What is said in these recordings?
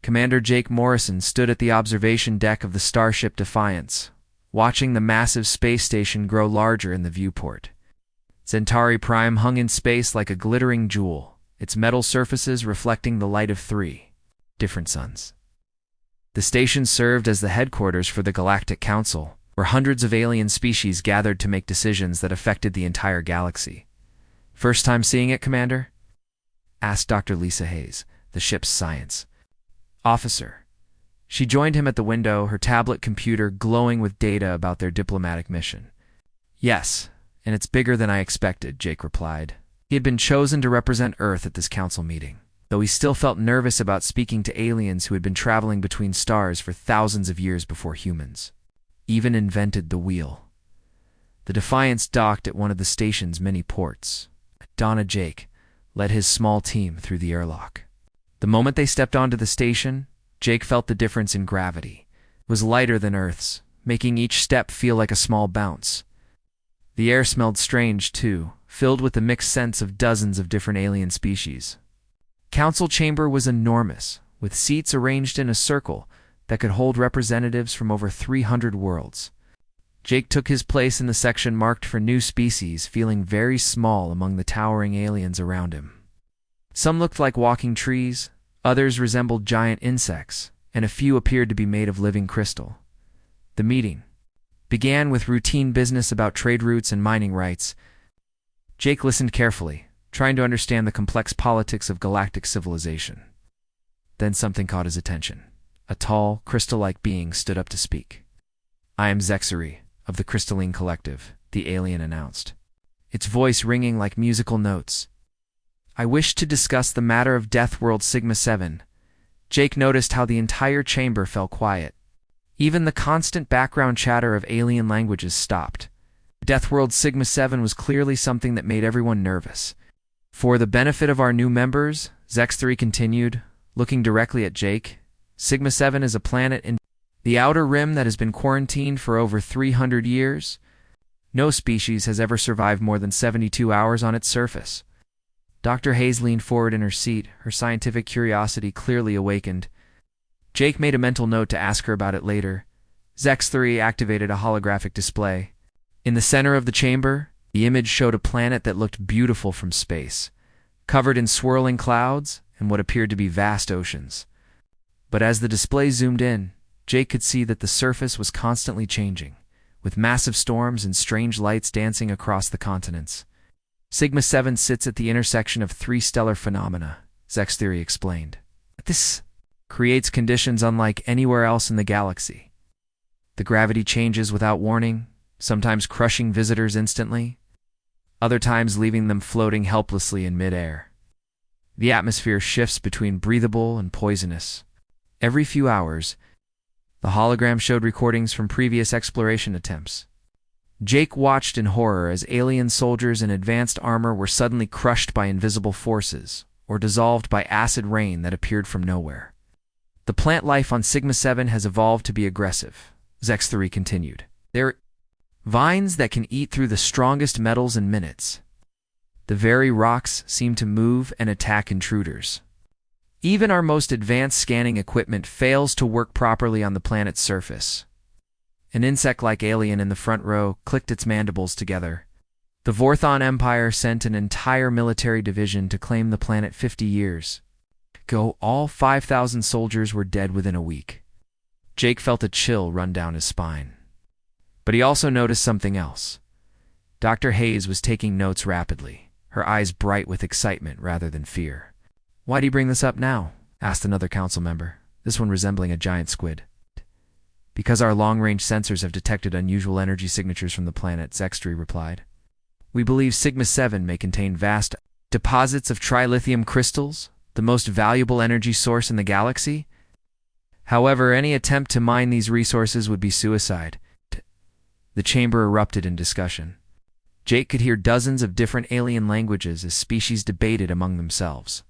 Commander Jake Morrison stood at the observation deck of the starship Defiance, watching the massive space station grow larger in the viewport. Centauri Prime hung in space like a glittering jewel, its metal surfaces reflecting the light of 3 different suns. The station served as the headquarters for the Galactic Council, where hundreds of alien species gathered to make decisions that affected the entire galaxy. "First time seeing it, Commander?" asked Dr. Lisa Hayes, the ship's science officer. She joined him at the window, her tablet computer glowing with data about their diplomatic mission. "Yes, and it's bigger than I expected," Jake replied. He had been chosen to represent Earth at this council meeting, though he still felt nervous about speaking to aliens who had been traveling between stars for thousands of years before humans even invented the wheel. The Defiance docked at one of the station's many ports. Donna Jake led his small team through the airlock. The moment they stepped onto the station, Jake felt the difference in gravity. It was lighter than Earth's, making each step feel like a small bounce. The air smelled strange, too, filled with the mixed scents of dozens of different alien species. Council chamber was enormous, with seats arranged in a circle that could hold representatives from over 300 worlds. Jake took his place in the section marked for new species, feeling very small among the towering aliens around him. Some looked like walking trees, others resembled giant insects, and a few appeared to be made of living crystal. The meeting began with routine business about trade routes and mining rights. Jake listened carefully, trying to understand the complex politics of galactic civilization. Then something caught his attention. A tall, crystal-like being stood up to speak. "I am Zexari, of the Crystalline Collective," the alien announced, its voice ringing like musical notes. "I wish to discuss the matter of Death World Sigma-7. Jake noticed how the entire chamber fell quiet. Even the constant background chatter of alien languages stopped. Death World Sigma-7 was clearly something that made everyone nervous. "For the benefit of our new members," Zexari continued, looking directly at Jake, "Sigma-7 is a planet in the outer rim that has been quarantined for over 300 years. No species has ever survived more than 72 hours on its surface." Dr. Hayes leaned forward in her seat, her scientific curiosity clearly awakened. Jake made a mental note to ask her about it later. Zexari activated a holographic display. In the center of the chamber, the image showed a planet that looked beautiful from space, covered in swirling clouds and what appeared to be vast oceans. But as the display zoomed in, Jake could see that the surface was constantly changing, with massive storms and strange lights dancing across the continents. "Sigma-7 sits at the intersection of 3 stellar phenomena," Zexari explained. "This creates conditions unlike anywhere else in the galaxy. The gravity changes without warning, sometimes crushing visitors instantly, other times leaving them floating helplessly in midair. The atmosphere shifts between breathable and poisonous. Every few hours, the hologram showed recordings from previous exploration attempts. Jake watched in horror as alien soldiers in advanced armor were suddenly crushed by invisible forces, or dissolved by acid rain that appeared from nowhere. "The plant life on Sigma-7 has evolved to be aggressive," Zexari continued. "They're vines that can eat through the strongest metals in minutes. The very rocks seem to move and attack intruders. Even our most advanced scanning equipment fails to work properly on the planet's surface." An insect-like alien in the front row clicked its mandibles together. "The Vorthon Empire sent an entire military division to claim the planet 50 years ago. All 5,000 soldiers were dead within a week." Jake felt a chill run down his spine. But he also noticed something else. Dr. Hayes was taking notes rapidly, her eyes bright with excitement rather than fear. "Why do you bring this up now?" asked another council member, this one resembling a giant squid. "Because our long-range sensors have detected unusual energy signatures from the planet," Zexari replied. "We believe Sigma-7 may contain vast deposits of trilithium crystals, the most valuable energy source in the galaxy. However, any attempt to mine these resources would be suicide." The chamber erupted in discussion. Jake could hear dozens of different alien languages as species debated among themselves.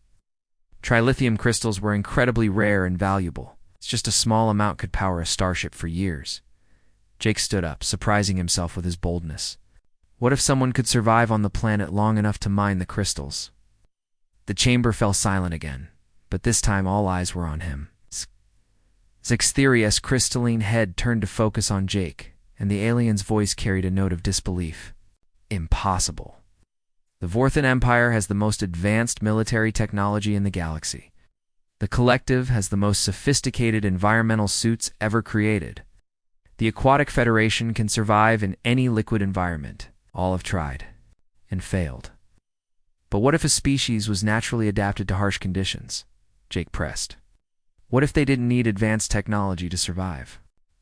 Trilithium crystals were incredibly rare and valuable. It's just a small amount could power a starship for years. Jake stood up, surprising himself with his boldness. What if someone could survive on the planet long enough to mine the crystals? The chamber fell silent again, but this time all eyes were on him. Zextheria's crystalline head turned to focus on Jake, and the alien's voice carried a note of disbelief. Impossible. The Vorthan Empire has the most advanced military technology in the galaxy. The Collective has the most sophisticated environmental suits ever created. The Aquatic Federation can survive in any liquid environment. All have tried and failed. But what if a species was naturally adapted to harsh conditions? Jake pressed. What if they didn't need advanced technology to survive?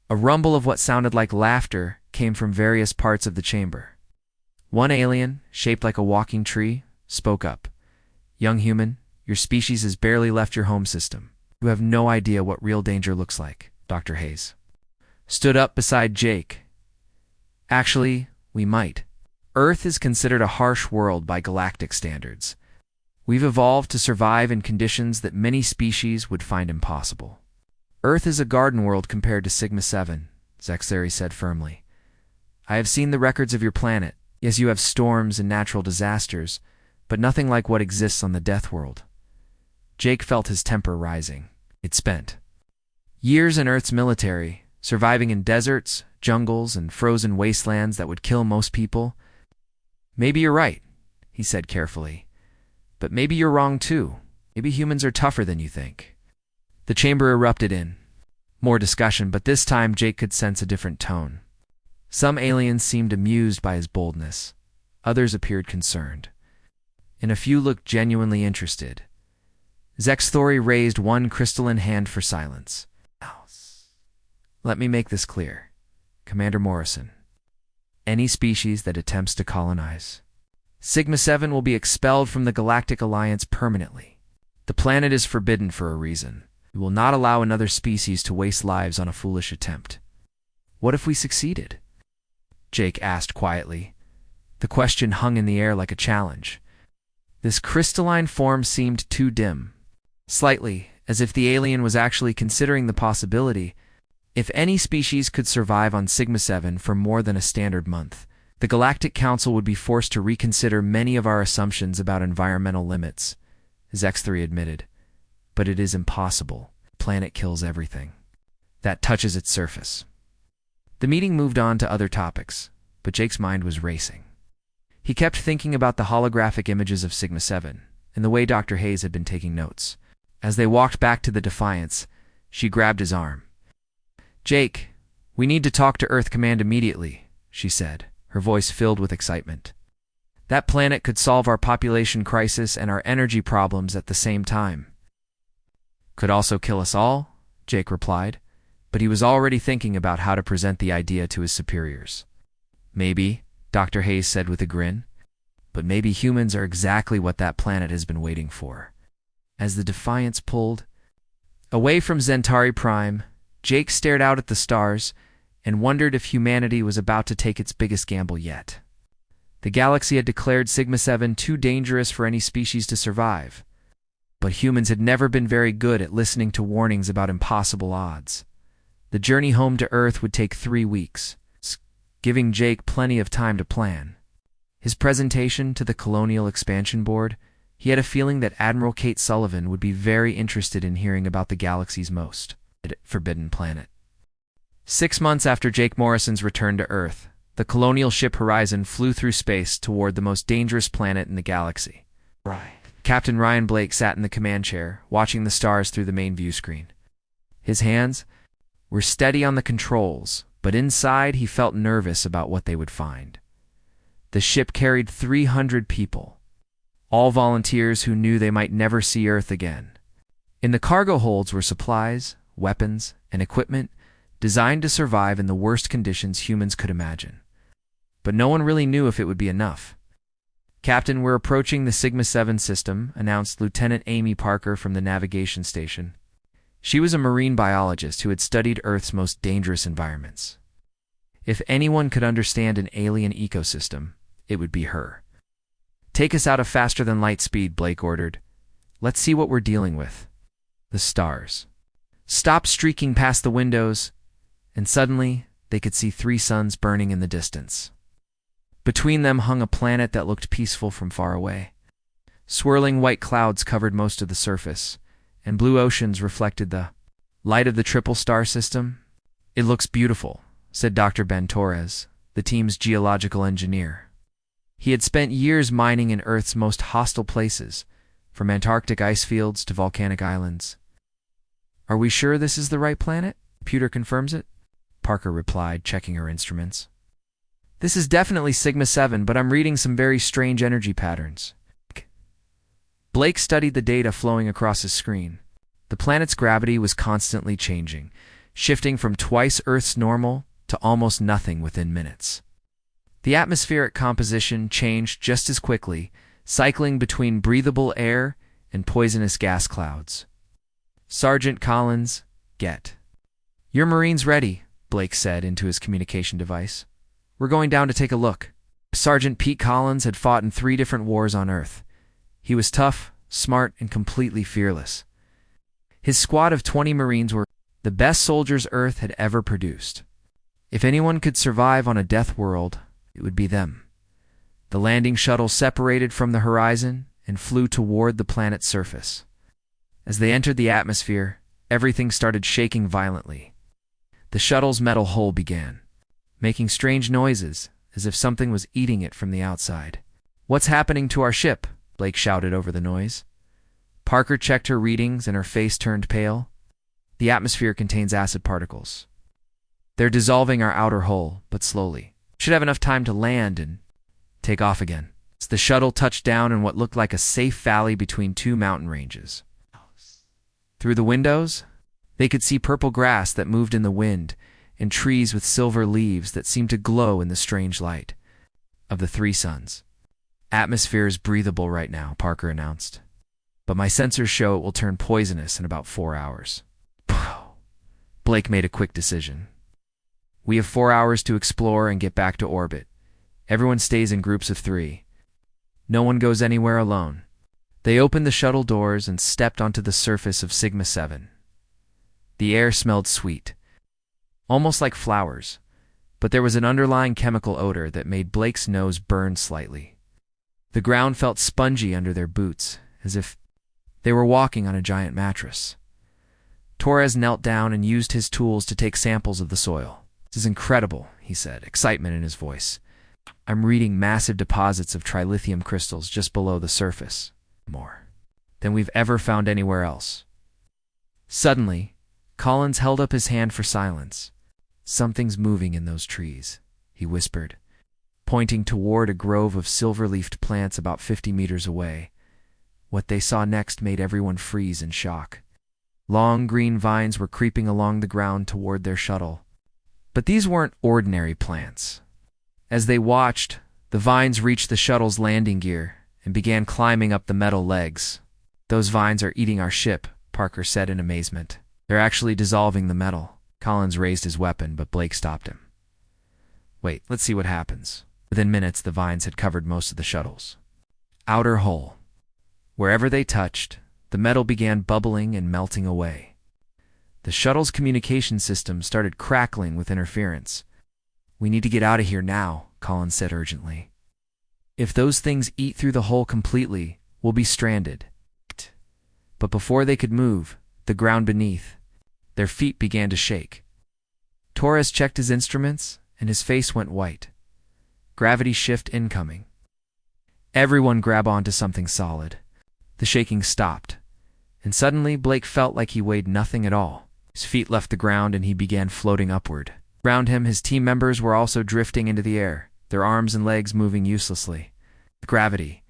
A rumble of what sounded like laughter came from various parts of the chamber. One alien, shaped like a walking tree, spoke up. Young human, your species has barely left your home system. You have no idea what real danger looks like, Dr. Hayes stood up beside Jake. Actually, we might. Earth is considered a harsh world by galactic standards. We've evolved to survive in conditions that many species would find impossible. Earth is a garden world compared to Sigma-7, Zextheri said firmly. I have seen the records of your planet. Yes, you have storms and natural disasters, but nothing like what exists on the Death World. Jake felt his temper rising. It spent years in Earth's military, surviving in deserts, jungles, and frozen wastelands that would kill most people. Maybe you're right, he said carefully. But maybe you're wrong too. Maybe humans are tougher than you think. The chamber erupted in more discussion, but this time Jake could sense a different tone. Some aliens seemed amused by his boldness. Others appeared concerned. And a few looked genuinely interested. Zexthori raised one crystalline hand for silence. Let me make this clear, Commander Morrison. Any species that attempts to colonize Sigma-7 will be expelled from the Galactic Alliance permanently. The planet is forbidden for a reason. We will not allow another species to waste lives on a foolish attempt. What if we succeeded? Jake asked quietly. The question hung in the air like a challenge. This crystalline form seemed too dim. Slightly, as if the alien was actually considering the possibility. If any species could survive on Sigma-7 for more than a standard month, the Galactic Council would be forced to reconsider many of our assumptions about environmental limits, Zextheri admitted. But it is impossible. The planet kills everything that touches its surface. The meeting moved on to other topics, but Jake's mind was racing. He kept thinking about the holographic images of Sigma-7 and the way Dr. Hayes had been taking notes. As they walked back to the Defiance, she grabbed his arm. Jake, we need to talk to Earth Command immediately, she said, her voice filled with excitement. That planet could solve our population crisis and our energy problems at the same time. Could also kill us all, Jake replied, but he was already thinking about how to present the idea to his superiors. Maybe, Dr. Hayes said with a grin, but maybe humans are exactly what that planet has been waiting for. As the Defiance pulled away from Centauri Prime, Jake stared out at the stars and wondered if humanity was about to take its biggest gamble yet. The galaxy had declared Sigma-7 too dangerous for any species to survive, but humans had never been very good at listening to warnings about impossible odds. The journey home to Earth would take 3 weeks, giving Jake plenty of time to plan. His presentation to the Colonial Expansion Board, he had a feeling that Admiral Kate Sullivan would be very interested in hearing about the galaxy's most forbidden planet. 6 months after Jake Morrison's return to Earth, the colonial ship Horizon flew through space toward the most dangerous planet in the galaxy. Captain Ryan Blake sat in the command chair, watching the stars through the main view screen. His hands were steady on the controls, but inside he felt nervous about what they would find. The ship carried 300 people, all volunteers who knew they might never see Earth again. In the cargo holds were supplies, weapons, and equipment designed to survive in the worst conditions humans could imagine. But no one really knew if it would be enough. Captain, we're approaching the Sigma-7 system, announced Lieutenant Amy Parker from the navigation station. She was a marine biologist who had studied Earth's most dangerous environments. If anyone could understand an alien ecosystem, it would be her. Take us out of faster than light speed, Blake ordered. Let's see what we're dealing with. The stars stopped streaking past the windows, and suddenly they could see 3 suns burning in the distance. Between them hung a planet that looked peaceful from far away. Swirling white clouds covered most of the surface, and blue oceans reflected the Light of the triple star system? It looks beautiful, said Dr. Ben Torres, the team's geological engineer. He had spent years mining in Earth's most hostile places, from Antarctic ice fields to volcanic islands. Are we sure this is the right planet? Computer confirms it, Parker replied, checking her instruments. This is definitely Sigma 7, but I'm reading some very strange energy patterns. Blake studied the data flowing across his screen. The planet's gravity was constantly changing, shifting from twice Earth's normal to almost nothing within minutes. The atmospheric composition changed just as quickly, cycling between breathable air and poisonous gas clouds. Sergeant Collins, get. Your Marine's ready, Blake said into his communication device. We're going down to take a look. Sergeant Pete Collins had fought in 3 different wars on Earth. He was tough, smart, and completely fearless. His squad of 20 Marines were the best soldiers Earth had ever produced. If anyone could survive on a death world, it would be them. The landing shuttle separated from the horizon and flew toward the planet's surface. As they entered the atmosphere, everything started shaking violently. The shuttle's metal hull began, making strange noises as if something was eating it from the outside. What's happening to our ship? Blake shouted over the noise. Parker checked her readings and her face turned pale. The atmosphere contains acid particles. They're dissolving our outer hull, but slowly. Should have enough time to land and take off again. As the shuttle touched down in what looked like a safe valley between 2 mountain ranges. Through the windows, they could see purple grass that moved in the wind and trees with silver leaves that seemed to glow in the strange light of the 3 suns. Atmosphere is breathable right now, Parker announced. But my sensors show it will turn poisonous in about 4 hours. Blake made a quick decision. We have 4 hours to explore and get back to orbit. Everyone stays in groups of 3. No one goes anywhere alone. They opened the shuttle doors and stepped onto the surface of Sigma 7. The air smelled sweet, almost like flowers, but there was an underlying chemical odor that made Blake's nose burn slightly. The ground felt spongy under their boots, as if they were walking on a giant mattress. Torres knelt down and used his tools to take samples of the soil. This is incredible, he said, excitement in his voice. I'm reading massive deposits of trilithium crystals just below the surface. More than we've ever found anywhere else. Suddenly, Collins held up his hand for silence. Something's moving in those trees, he whispered, pointing toward a grove of silver-leafed plants about 50 meters away. What they saw next made everyone freeze in shock. Long green vines were creeping along the ground toward their shuttle. But these weren't ordinary plants. As they watched, the vines reached the shuttle's landing gear and began climbing up the metal legs. Those vines are eating our ship, Parker said in amazement. They're actually dissolving the metal. Collins raised his weapon, but Blake stopped him. Wait, let's see what happens. Within minutes, the vines had covered most of the shuttles. Outer hull. Wherever they touched, the metal began bubbling and melting away. The shuttle's communication system started crackling with interference. We need to get out of here now, Collins said urgently. If those things eat through the hull completely, we'll be stranded. But before they could move, the ground beneath, their feet began to shake. Torres checked his instruments, and his face went white. Gravity shift incoming. Everyone grab onto something solid. The shaking stopped, and suddenly Blake felt like he weighed nothing at all. His feet left the ground and he began floating upward. Around him, his team members were also drifting into the air, their arms and legs moving uselessly. Gravity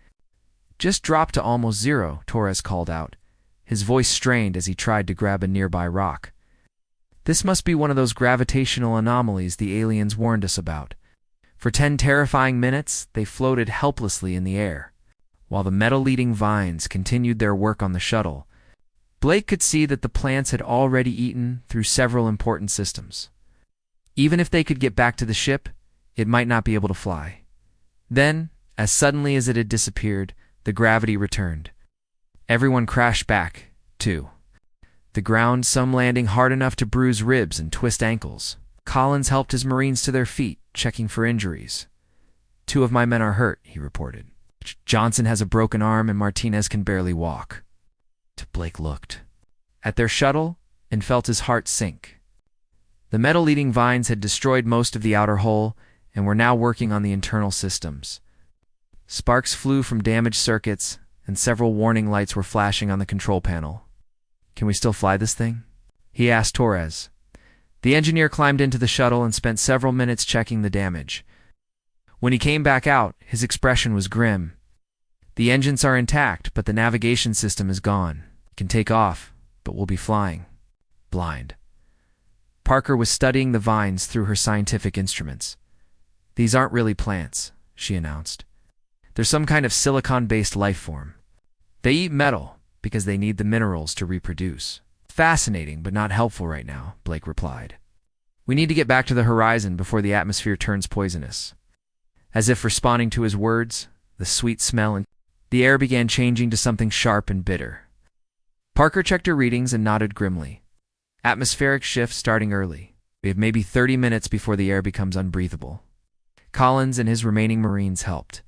just dropped to almost 0, Torres called out. His voice strained as he tried to grab a nearby rock. This must be one of those gravitational anomalies the aliens warned us about. For 10 terrifying minutes, they floated helplessly in the air. While the metal-eating vines continued their work on the shuttle, Blake could see that the plants had already eaten through several important systems. Even if they could get back to the ship, it might not be able to fly. Then, as suddenly as it had disappeared, the gravity returned. Everyone crashed back, too. The ground, some landing hard enough to bruise ribs and twist ankles. Collins helped his Marines to their feet, checking for injuries. 2 of my men are hurt, he reported. Johnson has a broken arm and Martinez can barely walk. Blake looked. At their shuttle, and felt his heart sink. The metal-eating vines had destroyed most of the outer hull and were now working on the internal systems. Sparks flew from damaged circuits, and several warning lights were flashing on the control panel. "Can we still fly this thing?" he asked Torres. The engineer climbed into the shuttle and spent several minutes checking the damage. When he came back out, his expression was grim. "The engines are intact, but the navigation system is gone. We can take off, but we'll be flying blind." Parker was studying the vines through her scientific instruments. "These aren't really plants," she announced. "They're some kind of silicon-based life form. They eat metal because they need the minerals to reproduce." "Fascinating, but not helpful right now," Blake replied. "We need to get back to the horizon before the atmosphere turns poisonous." As if responding to his words, the sweet smell and the air began changing to something sharp and bitter. Parker checked her readings and nodded grimly. "Atmospheric shift starting early. We have maybe 30 minutes before the air becomes unbreathable." Collins and his remaining Marines helped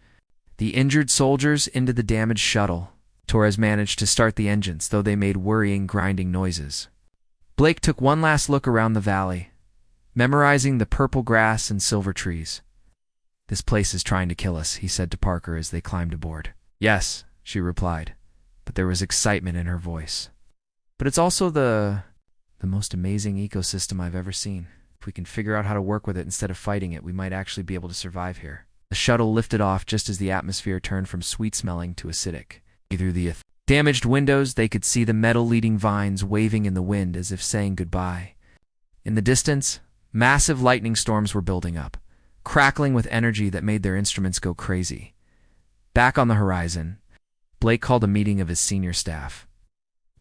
the injured soldiers into the damaged shuttle. Torres managed to start the engines, though they made worrying, grinding noises. Blake took one last look around the valley, memorizing the purple grass and silver trees. "This place is trying to kill us," he said to Parker as they climbed aboard. "Yes," she replied, but there was excitement in her voice. "But it's also the most amazing ecosystem I've ever seen. If we can figure out how to work with it instead of fighting it, we might actually be able to survive here." The shuttle lifted off just as the atmosphere turned from sweet-smelling to acidic. Through the damaged windows, they could see the metal-leading vines waving in the wind as if saying goodbye. In the distance, massive lightning storms were building up, crackling with energy that made their instruments go crazy. Back on the horizon, Blake called a meeting of his senior staff.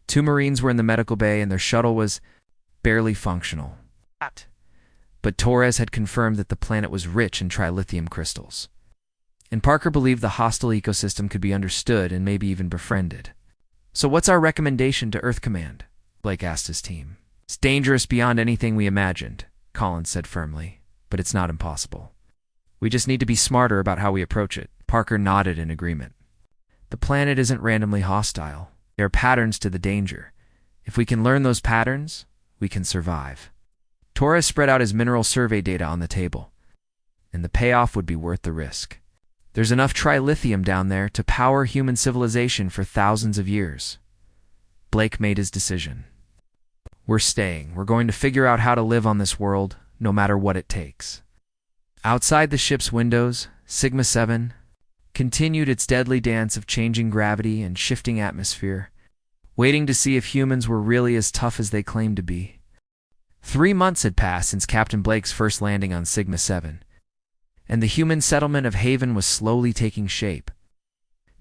2 Marines were in the medical bay and their shuttle was barely functional. But Torres had confirmed that the planet was rich in trilithium crystals. And Parker believed the hostile ecosystem could be understood and maybe even befriended. "So what's our recommendation to Earth Command?" Blake asked his team. "It's dangerous beyond anything we imagined," Collins said firmly, "but it's not impossible. We just need to be smarter about how we approach it." Parker nodded in agreement. "The planet isn't randomly hostile. There are patterns to the danger. If we can learn those patterns, we can survive." Torres spread out his mineral survey data on the table, and the payoff would be worth the risk. "There's enough trilithium down there to power human civilization for thousands of years." Blake made his decision. "We're staying. We're going to figure out how to live on this world, no matter what it takes." Outside the ship's windows, Sigma 7 continued its deadly dance of changing gravity and shifting atmosphere, waiting to see if humans were really as tough as they claimed to be. 3 months had passed since Captain Blake's first landing on Sigma 7. And the human settlement of Haven was slowly taking shape.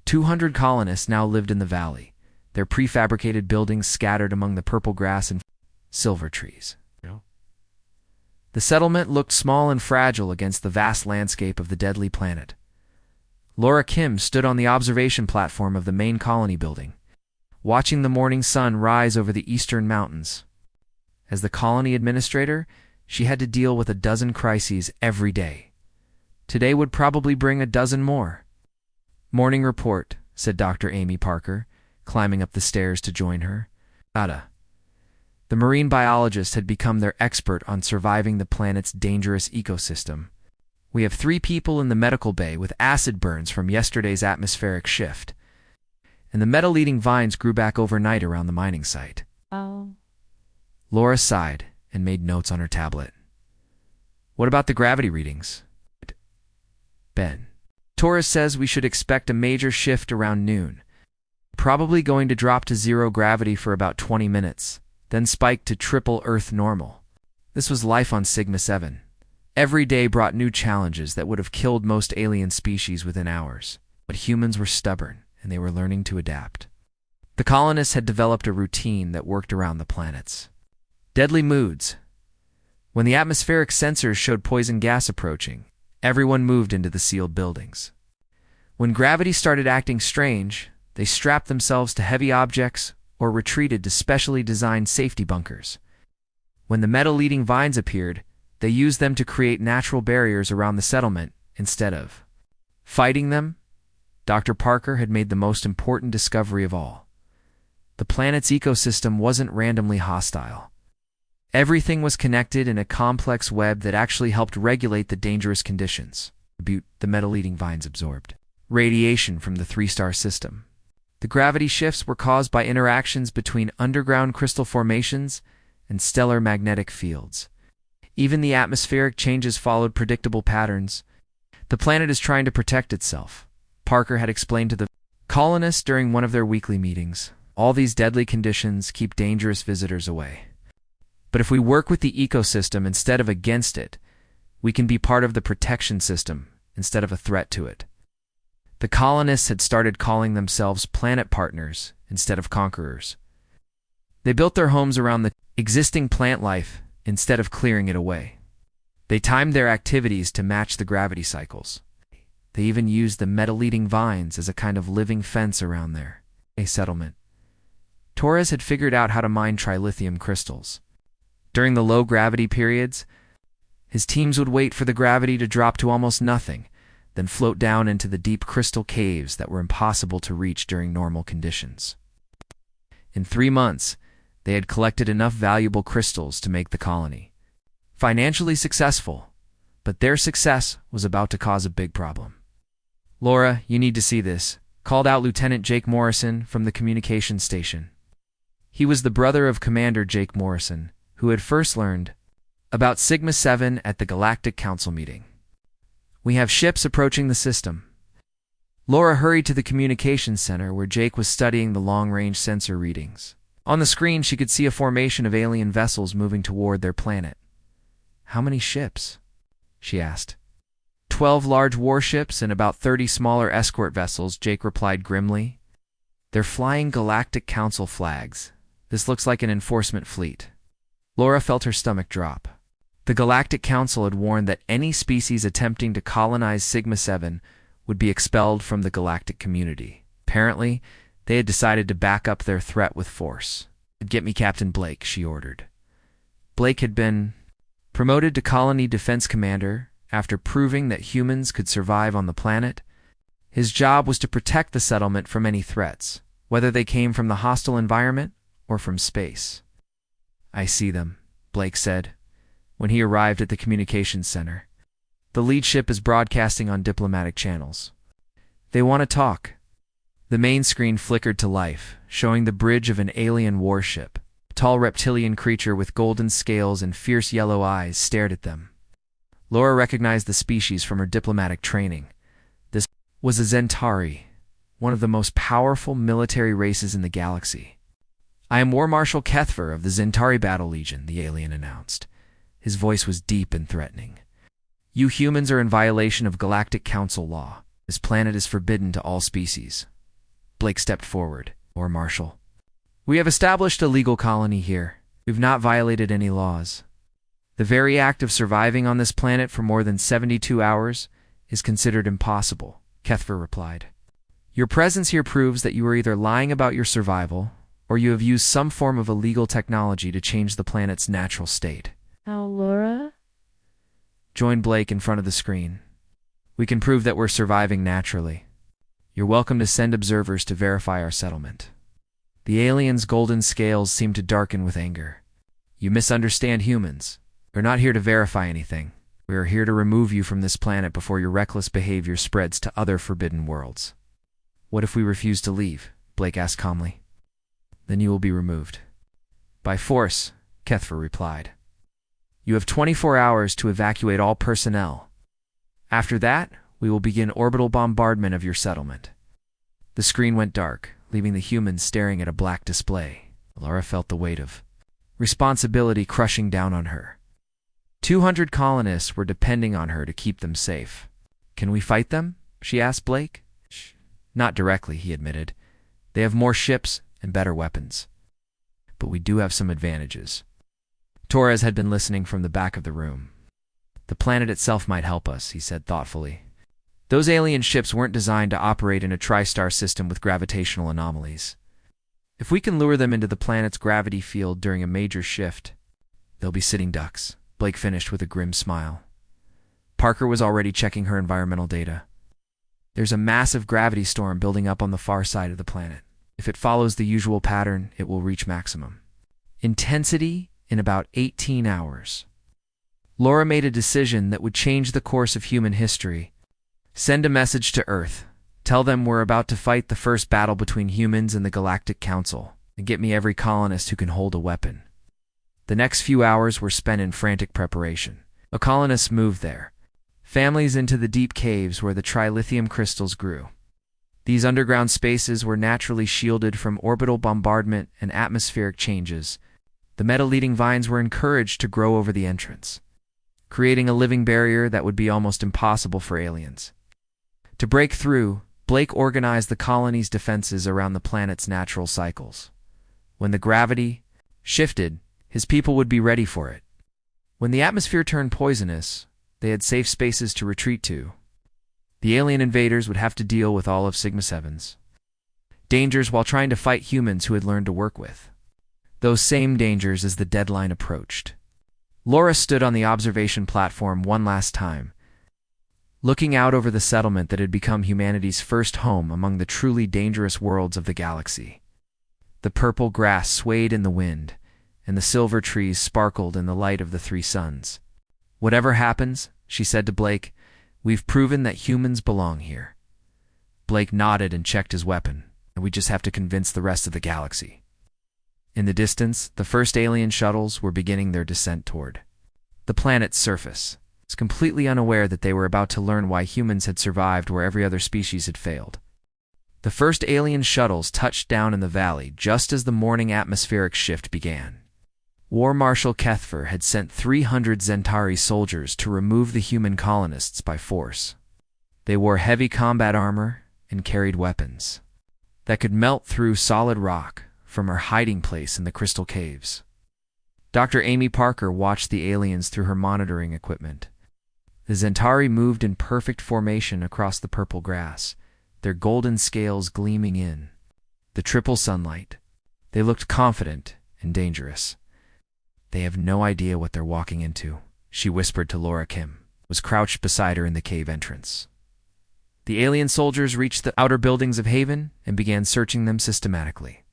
200 colonists now lived in the valley, their prefabricated buildings scattered among the purple grass and silver trees. The settlement looked small and fragile against the vast landscape of the deadly planet. Laura Kim stood on the observation platform of the main colony building, watching the morning sun rise over the eastern mountains. As the colony administrator, she had to deal with a dozen crises every day. Today would probably bring a dozen more. "Morning report," said Dr. Amy Parker, climbing up the stairs to join her. The marine biologist had become their expert on surviving the planet's dangerous ecosystem. "We have 3 people in the medical bay with acid burns from yesterday's atmospheric shift, and the metal-eating vines grew back overnight around the mining site." Oh. Laura sighed and made notes on her tablet. "What about the gravity readings?" Ben. "Torres says we should expect a major shift around noon. Probably going to drop to 0 gravity for about 20 minutes, then spike to triple Earth normal." This was life on Sigma 7. Every day brought new challenges that would have killed most alien species within hours. But humans were stubborn, and they were learning to adapt. The colonists had developed a routine that worked around the planets. Deadly moods. When the atmospheric sensors showed poison gas approaching, everyone moved into the sealed buildings. When gravity started acting strange, they strapped themselves to heavy objects or retreated to specially designed safety bunkers. When the metal-eating vines appeared, they used them to create natural barriers around the settlement instead of fighting them. Dr. Parker had made the most important discovery of all. The planet's ecosystem wasn't randomly hostile. Everything was connected in a complex web that actually helped regulate the dangerous conditions. The metal-eating vines absorbed radiation from the three-star system. The gravity shifts were caused by interactions between underground crystal formations and stellar magnetic fields. Even the atmospheric changes followed predictable patterns. The planet is trying to protect itself, Parker had explained to the colonists during one of their weekly meetings. All these deadly conditions keep dangerous visitors away. But if we work with the ecosystem instead of against it, we can be part of the protection system instead of a threat to it. The colonists had started calling themselves planet partners instead of conquerors. They built their homes around the existing plant life instead of clearing it away. They timed their activities to match the gravity cycles. They even used the metal-eating vines as a kind of living fence around their settlement. Torres had figured out how to mine trilithium crystals. During the low-gravity periods, his teams would wait for the gravity to drop to almost nothing, then float down into the deep crystal caves that were impossible to reach during normal conditions. In 3 months, they had collected enough valuable crystals to make the colony financially successful, but their success was about to cause a big problem. "Laura, you need to see this," called out Lieutenant Jake Morrison from the communications station. He was the brother of Commander Jake Morrison, who had first learned about Sigma-7 at the Galactic Council meeting. "We have ships approaching the system." Laura hurried to the communications center where Jake was studying the long-range sensor readings. On the screen, she could see a formation of alien vessels moving toward their planet. "How many ships?" she asked. 12 large warships and about 30 smaller escort vessels," Jake replied grimly. "They're flying Galactic Council flags. This looks like an enforcement fleet." Laura felt her stomach drop. The Galactic Council had warned that any species attempting to colonize Sigma-7 would be expelled from the galactic community. Apparently, they had decided to back up their threat with force. "Get me Captain Blake," she ordered. Blake had been promoted to Colony Defense Commander after proving that humans could survive on the planet. His job was to protect the settlement from any threats, whether they came from the hostile environment or from space. "I see them," Blake said, when he arrived at the communications center. "The lead ship is broadcasting on diplomatic channels. They want to talk." The main screen flickered to life, showing the bridge of an alien warship. A tall reptilian creature with golden scales and fierce yellow eyes stared at them. Laura recognized the species from her diplomatic training. This was a Zentari, one of the most powerful military races in the galaxy. "I am War Marshal Kethver of the Zentari Battle Legion," the alien announced. His voice was deep and threatening. "You humans are in violation of Galactic Council law. This planet is forbidden to all species." Blake stepped forward. "War Marshal, we have established a legal colony here. We've not violated any laws. The very act of surviving on this planet for more than 72 hours is considered impossible," Kethver replied. "Your presence here proves that you are either lying about your survival or you have used some form of illegal technology to change the planet's natural state." "How, Laura?" joined Blake in front of the screen. "We can prove that we're surviving naturally. You're welcome to send observers to verify our settlement." The alien's golden scales seemed to darken with anger. "You misunderstand humans. We're not here to verify anything. We are here to remove you from this planet before your reckless behavior spreads to other forbidden worlds." "What if we refuse to leave?" Blake asked calmly. "Then you will be removed." "By force," Kethver replied. "You have 24 hours to evacuate all personnel. After that, we will begin orbital bombardment of your settlement." The screen went dark, leaving the humans staring at a black display. Laura felt the weight of responsibility crushing down on her. 200 colonists were depending on her to keep them safe. "Can we fight them?" she asked Blake. "Not directly," he admitted. "They have more ships and better weapons. But we do have some advantages." Torres had been listening from the back of the room. "The planet itself might help us," he said thoughtfully. "Those alien ships weren't designed to operate in a tri-star system with gravitational anomalies. If we can lure them into the planet's gravity field during a major shift, they'll be sitting ducks," Blake finished with a grim smile. Parker was already checking her environmental data. "There's a massive gravity storm building up on the far side of the planet. If it follows the usual pattern, it will reach maximum intensity in about 18 hours. Laura made a decision that would change the course of human history. Send a message to Earth. Tell them we're about to fight the first battle between humans and the Galactic Council, and get me every colonist who can hold a weapon. The next few hours were spent in frantic preparation. The colonists moved there, families into the deep caves where the trilithium crystals grew. These underground spaces were naturally shielded from orbital bombardment and atmospheric changes. The metal-eating vines were encouraged to grow over the entrance, creating a living barrier that would be almost impossible for aliens. To break through, Blake organized the colony's defenses around the planet's natural cycles. When the gravity shifted, his people would be ready for it. When the atmosphere turned poisonous, they had safe spaces to retreat to. The alien invaders would have to deal with all of Sigma-7's dangers while trying to fight humans who had learned to work with those same dangers as the deadline approached. Laura stood on the observation platform one last time, looking out over the settlement that had become humanity's first home among the truly dangerous worlds of the galaxy. The purple grass swayed in the wind, and the silver trees sparkled in the light of the three suns. "Whatever happens," she said to Blake, "we've proven that humans belong here." Blake nodded and checked his weapon, and we just have to convince the rest of the galaxy. In the distance, the first alien shuttles were beginning their descent toward the planet's surface, completely unaware that they were about to learn why humans had survived where every other species had failed. The first alien shuttles touched down in the valley just as the morning atmospheric shift began. War Marshal Kethfer had sent 300 Zentari soldiers to remove the human colonists by force. They wore heavy combat armor and carried weapons that could melt through solid rock from her hiding place in the crystal caves. Dr. Amy Parker watched the aliens through her monitoring equipment. The Zentari moved in perfect formation across the purple grass, their golden scales gleaming in the triple sunlight. They looked confident and dangerous. "They have no idea what they're walking into," she whispered to Laura Kim, who was crouched beside her in the cave entrance. The alien soldiers reached the outer buildings of Haven and began searching them systematically.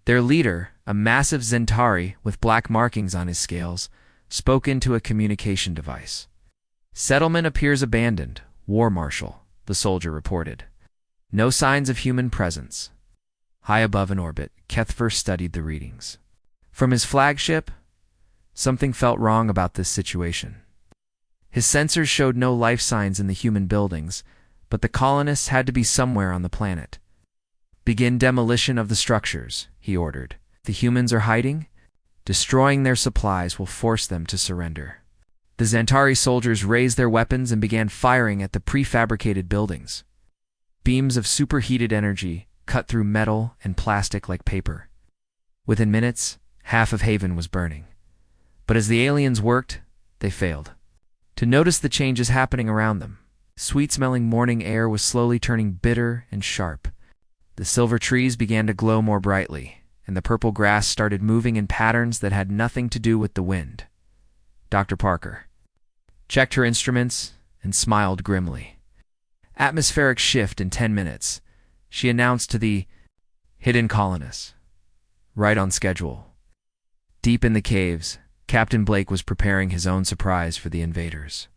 Their leader, a massive Zentari with black markings on his scales, spoke into a communication device. "Settlement appears abandoned, War Marshal," the soldier reported. "No signs of human presence." High above in orbit, Kethfer studied the readings. From his flagship, something felt wrong about this situation. His sensors showed no life signs in the human buildings, but the colonists had to be somewhere on the planet. "Begin demolition of the structures," he ordered. "The humans are hiding? Destroying their supplies will force them to surrender." The Zentari soldiers raised their weapons and began firing at the prefabricated buildings. Beams of superheated energy cut through metal and plastic like paper. Within minutes, half of Haven was burning. But as the aliens worked, they failed to notice the changes happening around them. Sweet-smelling morning air was slowly turning bitter and sharp. The silver trees began to glow more brightly, and the purple grass started moving in patterns that had nothing to do with the wind. Dr. Parker checked her instruments and smiled grimly. "Atmospheric shift in 10 minutes," she announced to the hidden colonists. "Right on schedule." Deep in the caves, Captain Blake was preparing his own surprise for the invaders.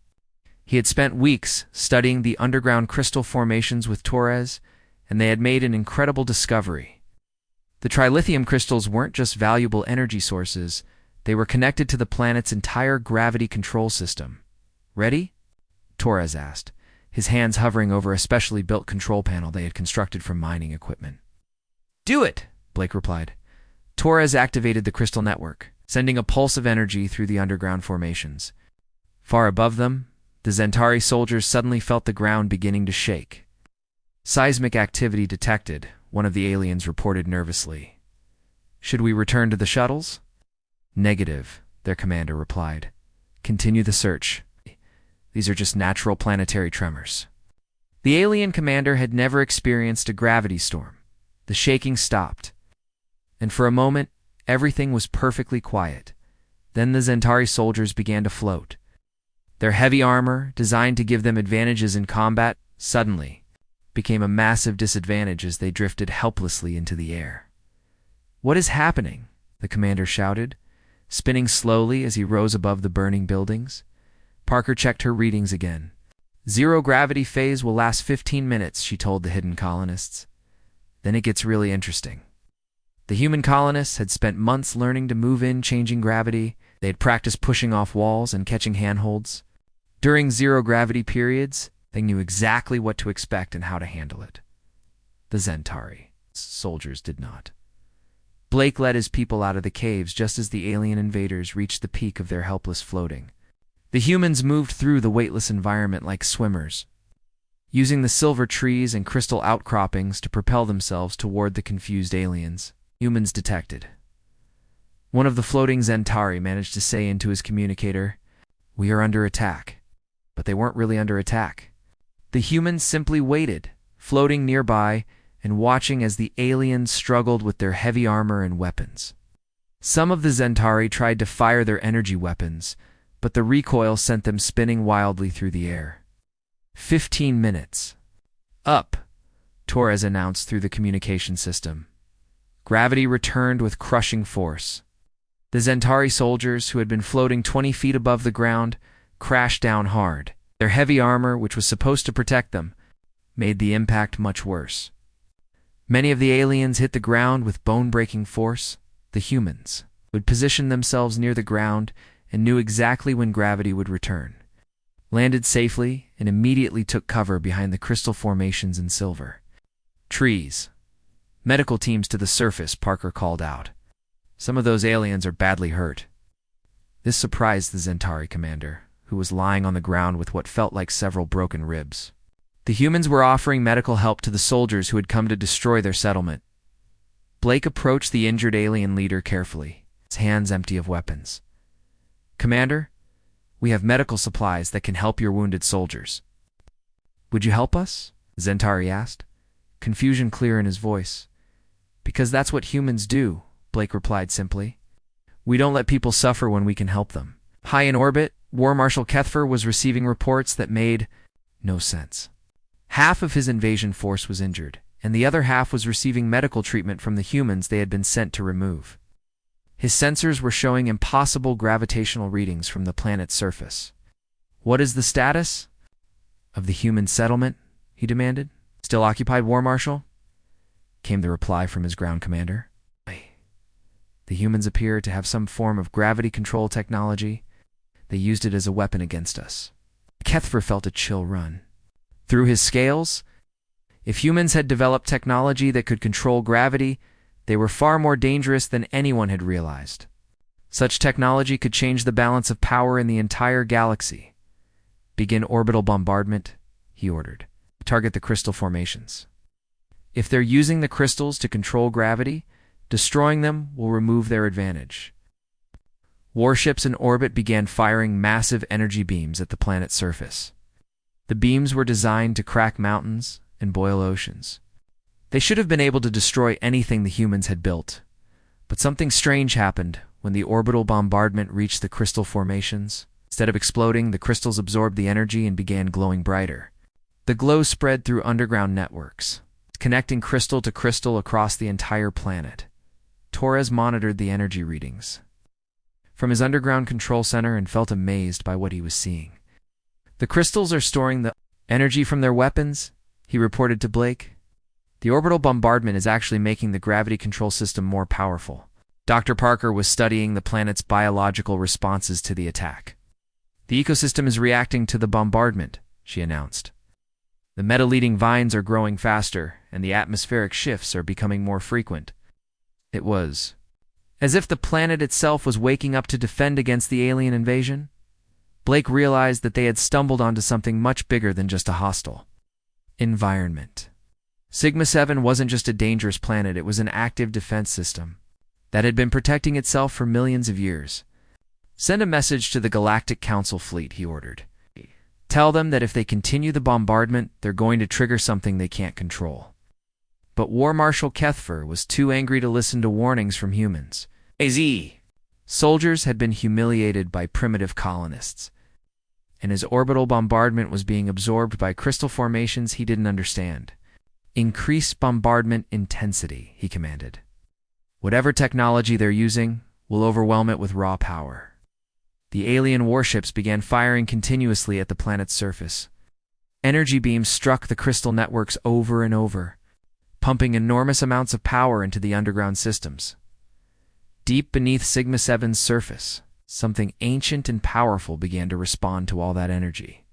He had spent weeks studying the underground crystal formations with Torres, and they had made an incredible discovery. The trilithium crystals weren't just valuable energy sources, they were connected to the planet's entire gravity control system. "Ready?" Torres asked, his hands hovering over a specially built control panel they had constructed from mining equipment. "Do it," Blake replied. Torres activated the crystal network, sending a pulse of energy through the underground formations. Far above them, the Zentari soldiers suddenly felt the ground beginning to shake. "Seismic activity detected," one of the aliens reported nervously. "Should we return to the shuttles?" "Negative," their commander replied. "Continue the search. These are just natural planetary tremors." The alien commander had never experienced a gravity storm. The shaking stopped, and for a moment, everything was perfectly quiet. Then the Zentari soldiers began to float. Their heavy armor, designed to give them advantages in combat, suddenly became a massive disadvantage as they drifted helplessly into the air. "What is happening?" the commander shouted. spinning slowly as he rose above the burning buildings. Parker checked her readings again. Zero-gravity phase will last 15 minutes, she told the hidden colonists. Then it gets really interesting. The human colonists had spent months learning to move in changing gravity. They had practiced pushing off walls and catching handholds. During zero-gravity periods, they knew exactly what to expect and how to handle it. The Centauri soldiers did not. Blake led his people out of the caves just as the alien invaders reached the peak of their helpless floating. The humans moved through the weightless environment like swimmers, using the silver trees and crystal outcroppings to propel themselves toward the confused aliens. Humans detected. One of the floating Centauri managed to say into his communicator, "We are under attack." But they weren't really under attack. The humans simply waited, floating nearby and watching as the aliens struggled with their heavy armor and weapons. Some of the Centauri tried to fire their energy weapons, but the recoil sent them spinning wildly through the air. 15 minutes. Up, Torres announced through the communication system. Gravity returned with crushing force. The Centauri soldiers, who had been floating 20 feet above the ground, crashed down hard. Their heavy armor, which was supposed to protect them, made the impact much worse. Many of the aliens hit the ground with bone-breaking force. The humans would position themselves near the ground and knew exactly when gravity would return, landed safely, and immediately took cover behind the crystal formations in silver. Trees. Medical teams to the surface, Parker called out. Some of those aliens are badly hurt. This surprised the Centauri commander, who was lying on the ground with what felt like several broken ribs. The humans were offering medical help to the soldiers who had come to destroy their settlement. Blake approached the injured alien leader carefully, his hands empty of weapons. "Commander, we have medical supplies that can help your wounded soldiers." "Would you help us?" Centauri asked, confusion clear in his voice. "Because that's what humans do," Blake replied simply. "We don't let people suffer when we can help them." High in orbit, War Marshal Kethfer was receiving reports that made no sense. Half of his invasion force was injured, and the other half was receiving medical treatment from the humans they had been sent to remove. His sensors were showing impossible gravitational readings from the planet's surface. "What is the status of the human settlement?" he demanded. "Still occupied, War Marshal?" came the reply from his ground commander. "The humans appear to have some form of gravity control technology. They used it as a weapon against us." Kethfer felt a chill run through his scales. If humans had developed technology that could control gravity, they were far more dangerous than anyone had realized. Such technology could change the balance of power in the entire galaxy. "Begin orbital bombardment," he ordered. "Target the crystal formations. If they're using the crystals to control gravity, destroying them will remove their advantage." Warships in orbit began firing massive energy beams at the planet's surface. The beams were designed to crack mountains and boil oceans. They should have been able to destroy anything the humans had built. But something strange happened when the orbital bombardment reached the crystal formations. Instead of exploding, the crystals absorbed the energy and began glowing brighter. The glow spread through underground networks, connecting crystal to crystal across the entire planet. Torres monitored the energy readings from his underground control center and felt amazed by what he was seeing. "The crystals are storing the energy from their weapons," he reported to Blake. "The orbital bombardment is actually making the gravity control system more powerful." Dr. Parker was studying the planet's biological responses to the attack. "The ecosystem is reacting to the bombardment," she announced. "The metal-eating vines are growing faster, and the atmospheric shifts are becoming more frequent." It was as if the planet itself was waking up to defend against the alien invasion. Blake realized that they had stumbled onto something much bigger than just a hostile environment. Sigma 7 wasn't just a dangerous planet, it was an active defense system that had been protecting itself for millions of years. "Send a message to the Galactic Council fleet," he ordered. "Tell them that if they continue the bombardment, they're going to trigger something they can't control." But War Marshal Kethfer was too angry to listen to warnings from humans. Soldiers had been humiliated by primitive colonists, and his orbital bombardment was being absorbed by crystal formations he didn't understand. "Increase bombardment intensity," he commanded. "Whatever technology they're using, we'll overwhelm it with raw power. The alien warships began firing continuously at the planet's surface. Energy beams struck the crystal networks over and over, pumping enormous amounts of power into the underground systems. Deep beneath Sigma 7's surface, something ancient and powerful began to respond to all that energy.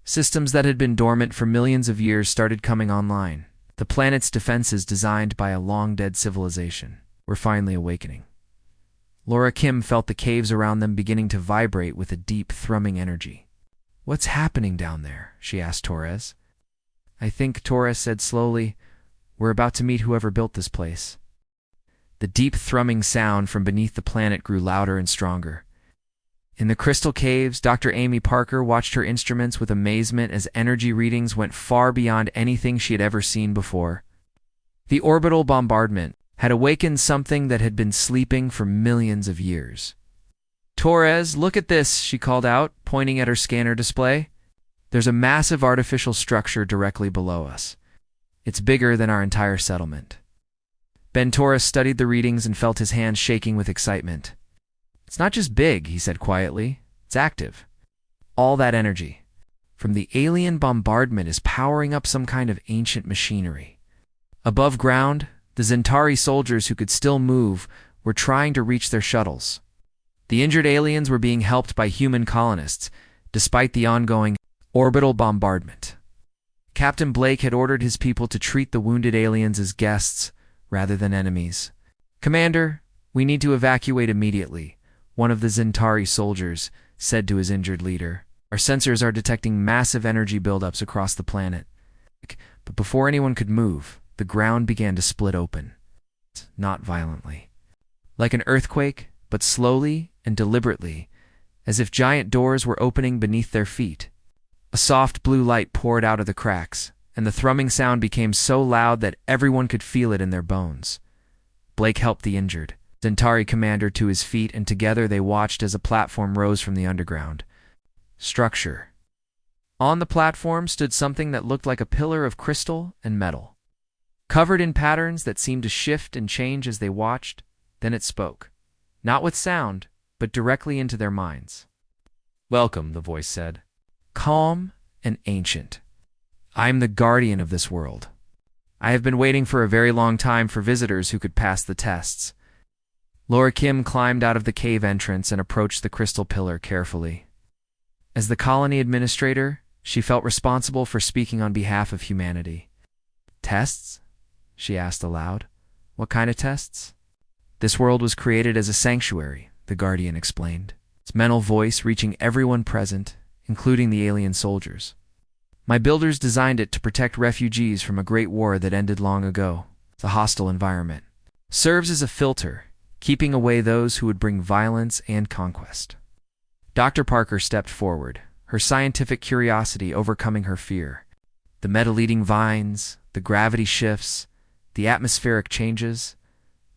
Systems that had been dormant for millions of years started coming online. The planet's defenses, designed by a long-dead civilization, were finally awakening. Laura Kim felt the caves around them beginning to vibrate with a deep, thrumming energy. "What's happening down there?" she asked Torres. "I think," Torres said slowly, "we're about to meet whoever built this place." The deep, thrumming sound from beneath the planet grew louder and stronger. In the crystal caves, Dr. Amy Parker watched her instruments with amazement as energy readings went far beyond anything she had ever seen before. The orbital bombardment had awakened something that had been sleeping for millions of years. "Torres, look at this," she called out, pointing at her scanner display. "There's a massive artificial structure directly below us. It's bigger than our entire settlement." Ben Torres studied the readings and felt his hands shaking with excitement. "It's not just big," he said quietly. "It's active. All that energy from the alien bombardment is powering up some kind of ancient machinery." Above ground, the Zentari soldiers who could still move were trying to reach their shuttles. The injured aliens were being helped by human colonists, despite the ongoing orbital bombardment. Captain Blake had ordered his people to treat the wounded aliens as guests rather than enemies. "Commander, we need to evacuate immediately," one of the Zentari soldiers said to his injured leader. "Our sensors are detecting massive energy buildups across the planet." But before anyone could move, the ground began to split open. Not violently. Like an earthquake, but slowly and deliberately, as if giant doors were opening beneath their feet. A soft blue light poured out of the cracks, and the thrumming sound became so loud that everyone could feel it in their bones. Blake helped the injured Zentari commander to his feet, and together they watched as a platform rose from the underground structure. On the platform stood something that looked like a pillar of crystal and metal, covered in patterns that seemed to shift and change as they watched. Then it spoke, not with sound, but directly into their minds. "Welcome," the voice said, calm and ancient. "I am the guardian of this world. I have been waiting for a very long time for visitors who could pass the tests." Laura Kim climbed out of the cave entrance and approached the crystal pillar carefully. As the colony administrator, she felt responsible for speaking on behalf of humanity. "Tests?" she asked aloud. "What kind of tests?" "This world was created as a sanctuary," the guardian explained, its mental voice reaching everyone present, including the alien soldiers. "My builders designed it to protect refugees from a great war that ended long ago. It's a hostile environment. Serves as a filter, keeping away those who would bring violence and conquest." Dr. Parker stepped forward, her scientific curiosity overcoming her fear. "The metal-eating vines, the gravity shifts, the atmospheric changes,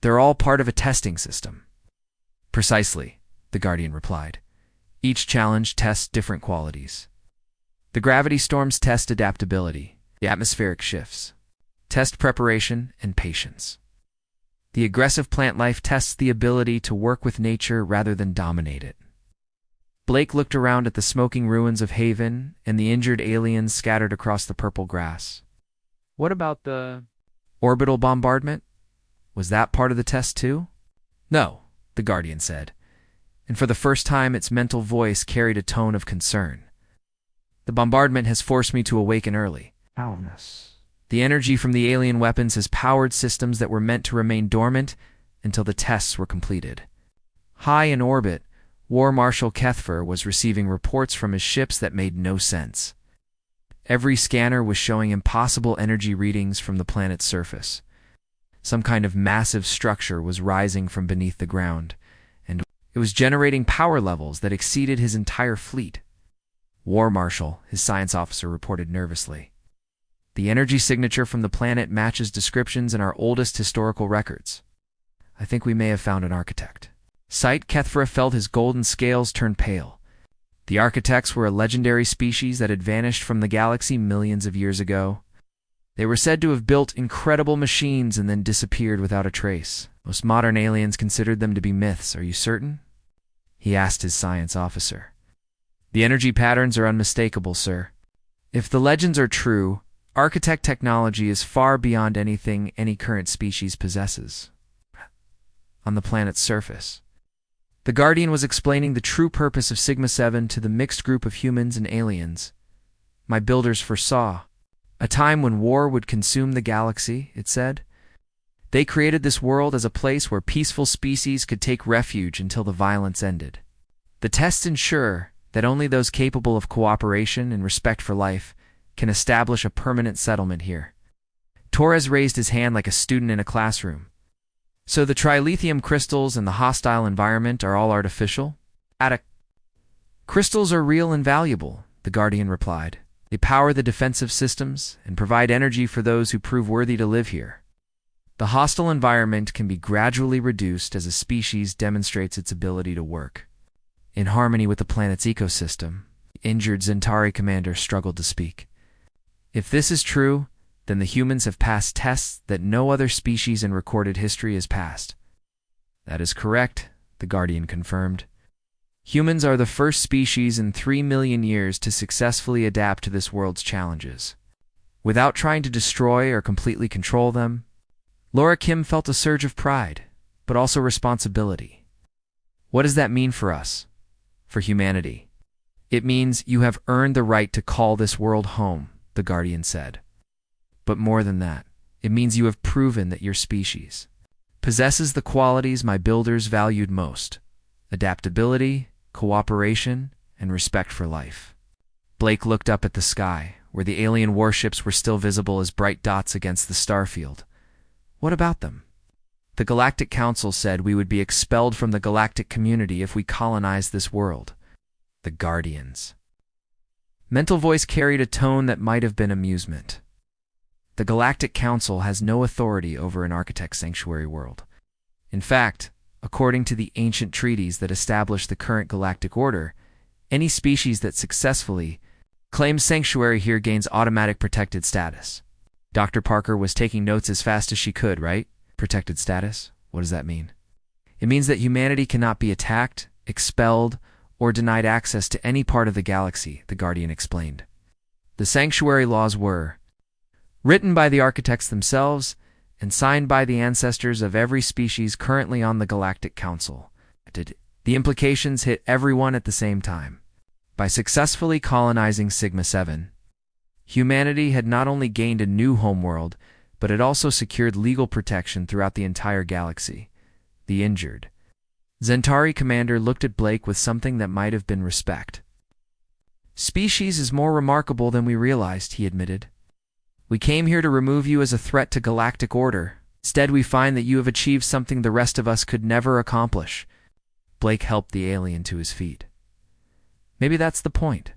they're all part of a testing system." "Precisely," the Guardian replied. "Each challenge tests different qualities. The gravity storms test adaptability, the atmospheric shifts test preparation and patience. The aggressive plant life tests the ability to work with nature rather than dominate it." Blake looked around at the smoking ruins of Haven and the injured aliens scattered across the purple grass. "What about the orbital bombardment? Was that part of the test too?" "No," the Guardian said, and for the first time its mental voice carried a tone of concern. "The bombardment has forced me to awaken early. The energy from the alien weapons has powered systems that were meant to remain dormant until the tests were completed." High in orbit, War Marshal Kethfer was receiving reports from his ships that made no sense. Every scanner was showing impossible energy readings from the planet's surface. Some kind of massive structure was rising from beneath the ground, and it was generating power levels that exceeded his entire fleet. "War Marshal," his science officer reported nervously. "The energy signature from the planet matches descriptions in our oldest historical records. I think we may have found an architect." Sight Kethra felt his golden scales turn pale. The architects were a legendary species that had vanished from the galaxy millions of years ago. They were said to have built incredible machines and then disappeared without a trace. Most modern aliens considered them to be myths. Are you certain? He asked his science officer. The energy patterns are unmistakable, sir. If the legends are true, architect technology is far beyond anything any current species possesses on the planet's surface. The Guardian was explaining the true purpose of Sigma-7 to the mixed group of humans and aliens. My builders foresaw a time when war would consume the galaxy, it said. They created this world as a place where peaceful species could take refuge until the violence ended. The tests ensure that only those capable of cooperation and respect for life can establish a permanent settlement here. Torres raised his hand like a student in a classroom. So the trilithium crystals and the hostile environment are all artificial? Crystals are real and valuable, the Guardian replied. They power the defensive systems and provide energy for those who prove worthy to live here. The hostile environment can be gradually reduced as a species demonstrates its ability to work in harmony with the planet's ecosystem. The injured Centauri commander struggled to speak. If this is true, then the humans have passed tests that no other species in recorded history has passed. That is correct, the Guardian confirmed. Humans are the first species in 3 million years to successfully adapt to this world's challenges. Without trying to destroy or completely control them, Laura Kim felt a surge of pride, but also responsibility. What does that mean for us? For humanity? It means you have earned the right to call this world home, the Guardian said. But more than that, it means you have proven that your species possesses the qualities my builders valued most: adaptability, cooperation, and respect for life. Blake looked up at the sky, where the alien warships were still visible as bright dots against the starfield. What about them? The Galactic Council said we would be expelled from the galactic community if we colonized this world. The Guardians. Mental voice carried a tone that might have been amusement. The Galactic Council has no authority over an architect's sanctuary world. In fact, according to the ancient treaties that establish the current galactic order, any species that successfully claims sanctuary here gains automatic protected status. Dr. Parker was taking notes as fast as she could, right? Protected status? What does that mean? It means that humanity cannot be attacked, expelled, or denied access to any part of the galaxy, the Guardian explained. The sanctuary laws were written by the architects themselves and signed by the ancestors of every species currently on the Galactic Council. The implications hit everyone at the same time. By successfully colonizing Sigma-7, humanity had not only gained a new homeworld, but it also secured legal protection throughout the entire galaxy. The injured Centauri commander looked at Blake with something that might have been respect. Species is more remarkable than we realized, he admitted. We came here to remove you as a threat to galactic order. Instead, we find that you have achieved something the rest of us could never accomplish. Blake helped the alien to his feet. Maybe that's the point.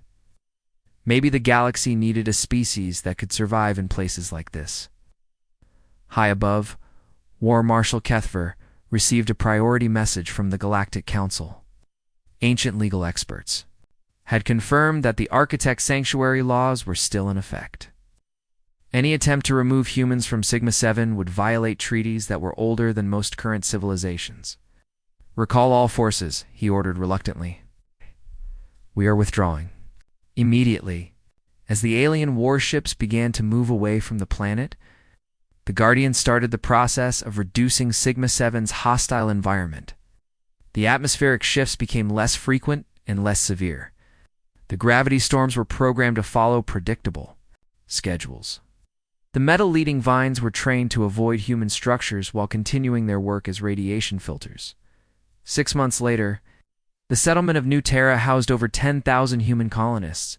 Maybe the galaxy needed a species that could survive in places like this. High above, War Marshal Kethver received a priority message from the Galactic Council. Ancient legal experts had confirmed that the Architect Sanctuary laws were still in effect. Any attempt to remove humans from Sigma-7 would violate treaties that were older than most current civilizations. Recall all forces, he ordered reluctantly. We are withdrawing. Immediately, as the alien warships began to move away from the planet, the Guardian started the process of reducing Sigma-7's hostile environment. The atmospheric shifts became less frequent and less severe. The gravity storms were programmed to follow predictable schedules. The metal-leading vines were trained to avoid human structures while continuing their work as radiation filters. 6 months later, the settlement of New Terra housed over 10,000 human colonists.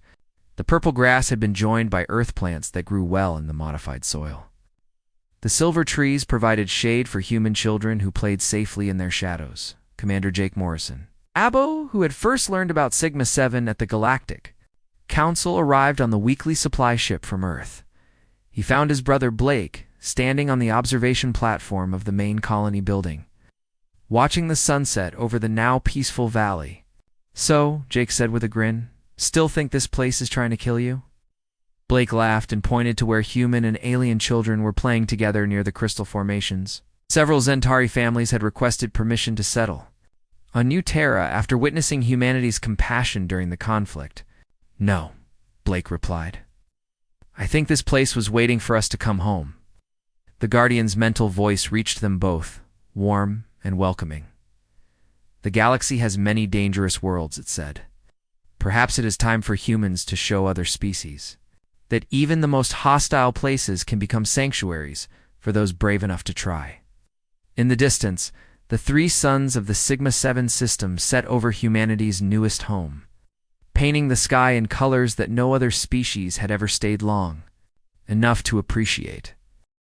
The purple grass had been joined by earth plants that grew well in the modified soil. The silver trees provided shade for human children who played safely in their shadows. Commander Jake Morrison, Abo, who had first learned about Sigma-7 at the Galactic Council, arrived on the weekly supply ship from Earth. He found his brother Blake standing on the observation platform of the main colony building, watching the sunset over the now peaceful valley. So, Jake said with a grin, still think this place is trying to kill you? Blake laughed and pointed to where human and alien children were playing together near the crystal formations. Several Zentari families had requested permission to settle on New Terra after witnessing humanity's compassion during the conflict. "No," Blake replied. "I think this place was waiting for us to come home." The Guardian's mental voice reached them both, warm and welcoming. "The galaxy has many dangerous worlds," it said. "Perhaps it is time for humans to show other species that even the most hostile places can become sanctuaries for those brave enough to try." In the distance, the three suns of the Sigma-7 system set over humanity's newest home, painting the sky in colors that no other species had ever stayed long enough to appreciate.